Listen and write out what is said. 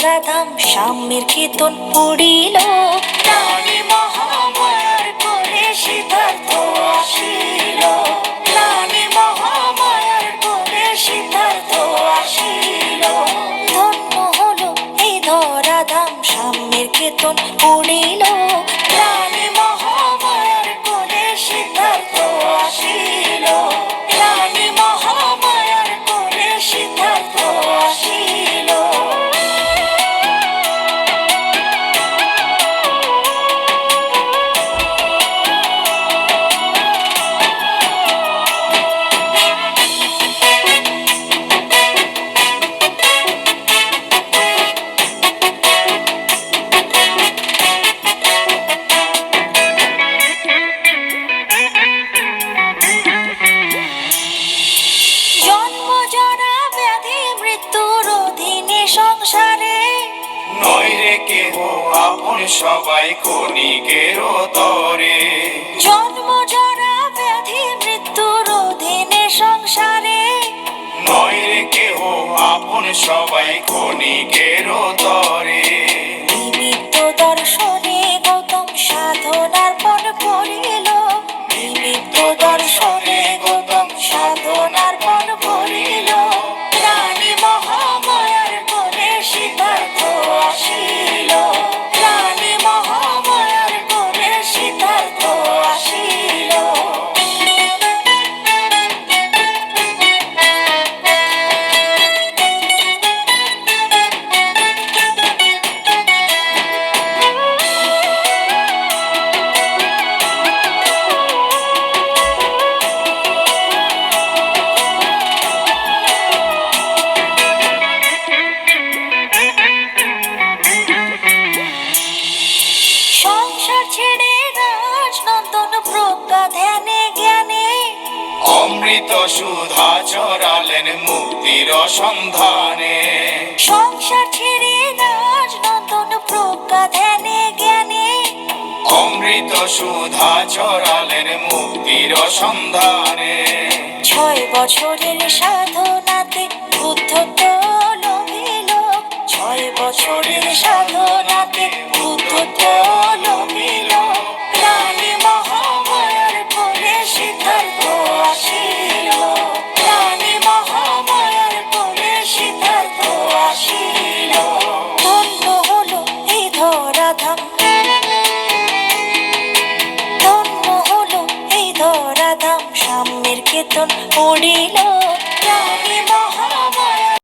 ধরাধাম সাম্যের কীর্তন পড়িল, প্রাণী মহামায়ার কোলে সিদ্ধার্থ আসিল, প্রাণী মহামায়ার কোলে সিদ্ধার্থ আসিল। ধন্য হলো এই ধরাধাম সাম্যের কীর্তন পড়িল, প্রাণী মহামায়ার কোলে সিদ্ধার্থ আসিল, প্রাণী মহামায়ার কোলে সিদ্ধার্থ আসিল। জন্মজরা ব্যাধি মৃত্যুর অধীনে সংসারে, নইরে কেহ আপন সবাই ক্ষণিকের তরে। জন্মজরা ব্যাধি মৃত্যুর অধীনে সংসারে, নইরে কেহ আপন সবাই ক্ষণিকের তরে। নিমিত্ত দর্শনে গৌতম সাধনার পণ করিল, নিমিত্ত দর্শনে গৌতম সাধনার পণ করিল, প্রাণী মহামায়ার কোলে সিদ্ধার্থ আসিল, প্রাণী মহামায়ার কোলে সিদ্ধার্থ আসিল। সংসার ছেড়ে রাজনন্দন প্রজ্ঞা ধ্যানে জ্ঞানে, অমৃত সুধা চরালেন মুক্তির সন্ধানে। সংসার ছেড়ে রাজনন্দন প্রজ্ঞা ধ্যানে জ্ঞানে, অমৃত সুধা চরালেন মুক্তির সন্ধানে। 6 বছরের সাধনাতে বুদ্ধত্ব লভিল, 6 বছরের সাধনাতে বুদ্ধত্ব লভিল, প্রাণী মহামায়ার কোলে সিদ্ধার্থ আসিল, প্রাণী মহামায়ার কোলে সিদ্ধার্থ আসিল। ধন্য হলো এই ধরাধাম, ধন্য হলো এই ধরাধাম সাম্যের কীর্তন পড়িল, প্রাণী